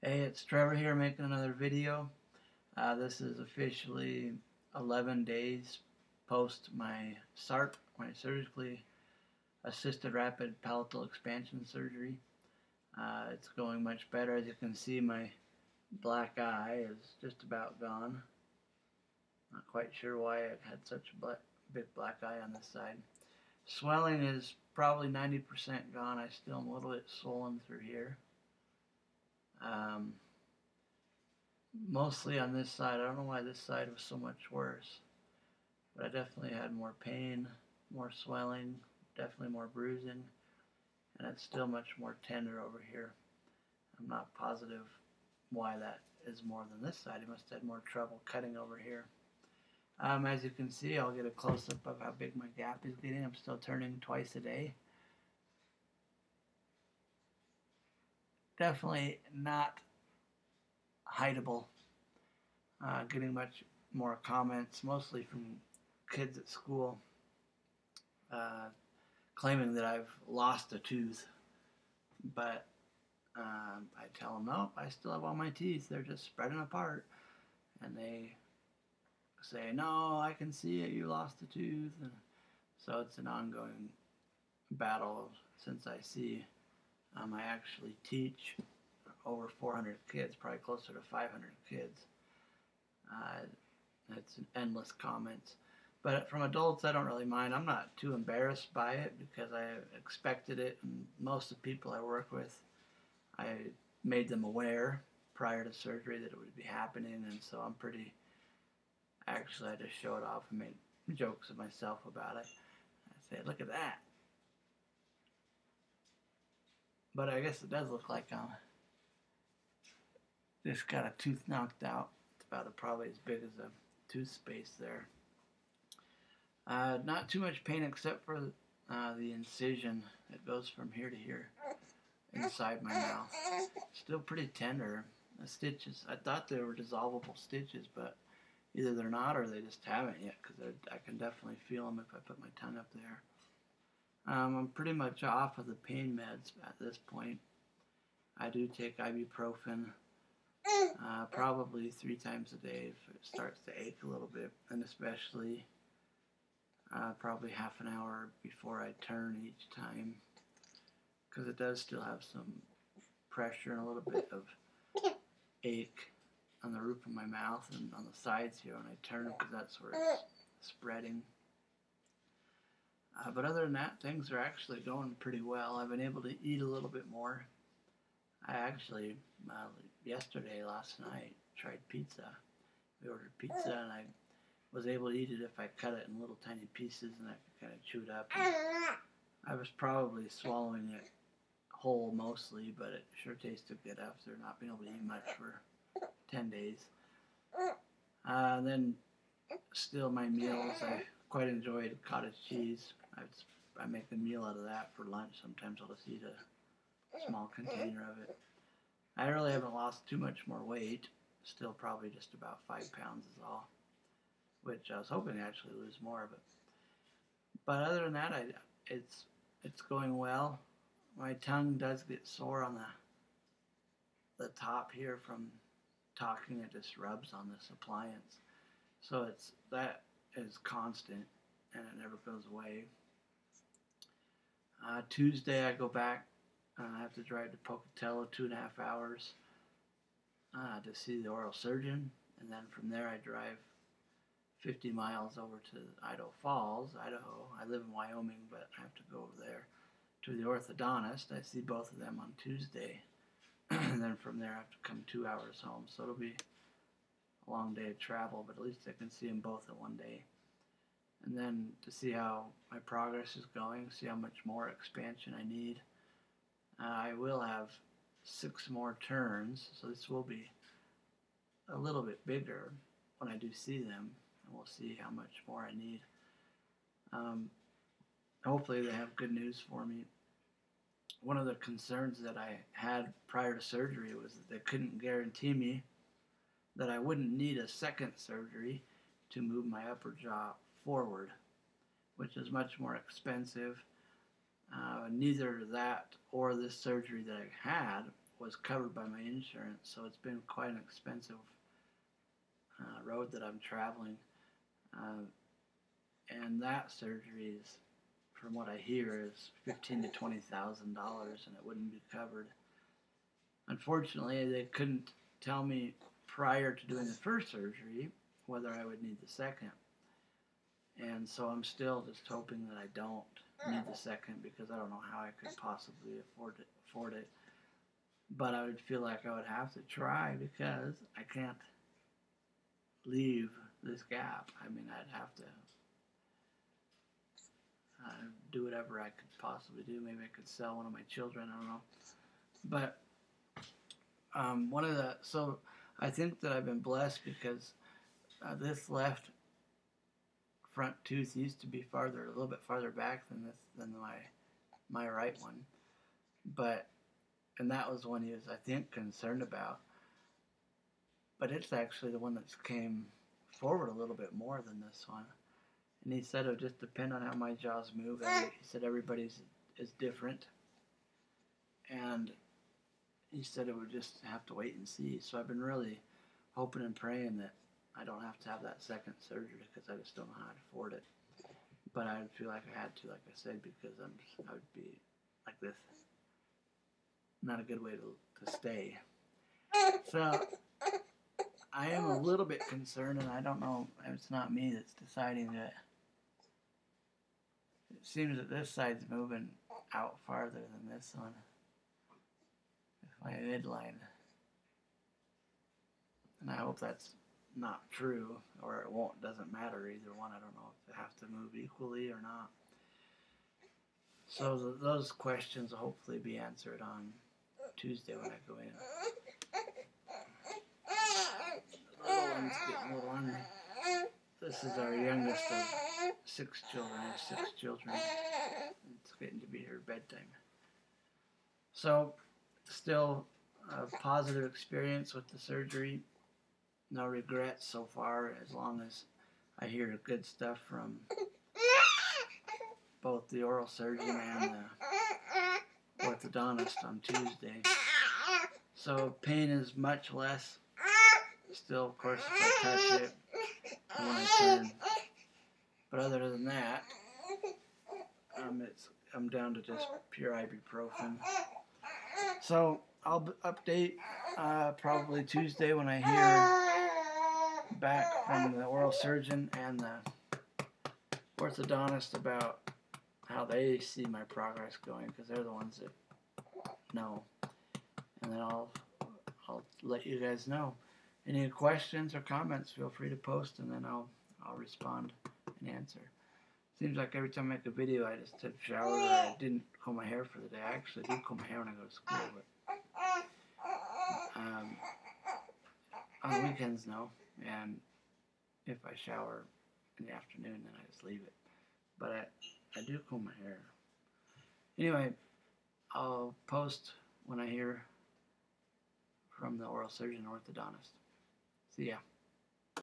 Hey, it's Trevor here making another video. This is officially 11 days post my SARP, my surgically assisted rapid palatal expansion surgery. It's going much better. As you can see, my black eye is just about gone. Not quite sure why I had such a big black eye on this side. Swelling is probably 90% gone. I still am a little bit swollen through here. Mostly on this side. I don't know why this side was so much worse, but I definitely had more pain, more swelling, definitely more bruising, and it's still much more tender over here. I'm not positive why that is more than this side. He must have had more trouble cutting over here. As you can see, I'll get a close-up of how big my gap is getting. I'm still turning twice a day. Definitely not hideable. Getting much more comments, mostly from kids at school, claiming that I've lost a tooth. But I tell them, no, I still have all my teeth. They're just spreading apart. And they say, no, I can see it. You lost a tooth. And so it's an ongoing battle since I see. I actually teach over 400 kids, probably closer to 500 kids. It's endless comments. But from adults, I don't really mind. I'm not too embarrassed by it because I expected it, and most of the people I work with, I made them aware prior to surgery that it would be happening, and so I'm pretty, actually I just showed off and made jokes of myself about it. I say, look at that. But I guess it does look like I'm just got a tooth knocked out. It's about probably as big as a tooth space there. Not too much pain except for the incision that goes from here to here inside my mouth. Still pretty tender. The stitches, I thought they were dissolvable stitches, but either they're not or they just haven't yet, because I can definitely feel them if I put my tongue up there. I'm pretty much off of the pain meds at this point. I do take ibuprofen probably 3 times a day if it starts to ache a little bit, and especially probably half an hour before I turn each time, because it does still have some pressure and a little bit of ache on the roof of my mouth and on the sides here when I turn, because that's where it's spreading. But other than that, things are actually going pretty well. I've been able to eat a little bit more. I actually, last night, tried pizza. We ordered pizza, and I was able to eat it if I cut it in little tiny pieces, and I could kind of chew it up. I was probably swallowing it whole mostly, but it sure tasted good after not being able to eat much for 10 days. Then, still my meals, I quite enjoyed cottage cheese. I make a meal out of that for lunch. Sometimes I'll just eat a small container of it. I really haven't lost too much more weight. Still probably just about 5 pounds is all, which I was hoping to actually lose more. But other than that, it's going well. My tongue does get sore on the top here from talking. It just rubs on this appliance. So that is constant, and it never goes away. Tuesday I go back. I have to drive to Pocatello 2.5 hours to see the oral surgeon, and then from there I drive 50 miles over to Idaho Falls, Idaho. I live in Wyoming, but I have to go over there to the orthodontist. I see both of them on Tuesday, and then from there I have to come 2 hours home. So it'll be a long day of travel, but at least I can see them both in one day. And then to see how my progress is going, see how much more expansion I need. I will have 6 more turns, so this will be a little bit bigger when I do see them, and we'll see how much more I need. Hopefully they have good news for me. One of the concerns that I had prior to surgery was that they couldn't guarantee me that I wouldn't need a second surgery to move my upper jaw forward, which is much more expensive. Neither that or this surgery that I had was covered by my insurance, so it's been quite an expensive road that I'm traveling. And that surgery is, from what I hear, is $15,000 to $20,000, and it wouldn't be covered. Unfortunately, they couldn't tell me prior to doing the first surgery whether I would need the second. And so I'm still just hoping that I don't need the second, because I don't know how I could possibly afford it. But I would feel like I would have to try, because I can't leave this gap. I mean, I'd have to do whatever I could possibly do. Maybe I could sell one of my children, I don't know. But so I think that I've been blessed, because this left front tooth used to be a little bit farther back than my right one. And that was one he was, I think, concerned about. But it's actually the one that's came forward a little bit more than this one. And he said it would just depend on how my jaws move. He said everybody's is different. And he said it would just have to wait and see. So I've been really hoping and praying that I don't have to have that second surgery, because I just don't know how to afford it. But I would feel like I had to, like I said, because I would be like this. Not a good way to stay. So I am a little bit concerned, and I don't know, it's not me that's deciding that. It seems that this side's moving out farther than this one. My midline. And I hope that's not true, or it doesn't matter either one. I don't know if they have to move equally or not. So those questions will hopefully be answered on Tuesday when I go in. The little one's getting a little hungry. This is our youngest of 6 children. I have 6 children. It's getting to be her bedtime. So, still a positive experience with the surgery. No regrets so far, as long as I hear good stuff from both the oral surgeon and the orthodontist on Tuesday. So pain is much less. Still, of course, if I touch it, I want to turn. But other than that, I'm down to just pure ibuprofen. So I'll update probably Tuesday when I hear back from the oral surgeon and the orthodontist about how they see my progress going, because they're the ones that know. And then I'll let you guys know. Any questions or comments, feel free to post, and then I'll respond and answer. Seems like every time I make a video, I just took a shower, or I didn't comb my hair for the day. I actually do comb my hair when I go to school, but on the weekends, no. And if I shower in the afternoon, then I just leave it. But I do comb my hair. Anyway, I'll post when I hear from the oral surgeon and orthodontist. See ya.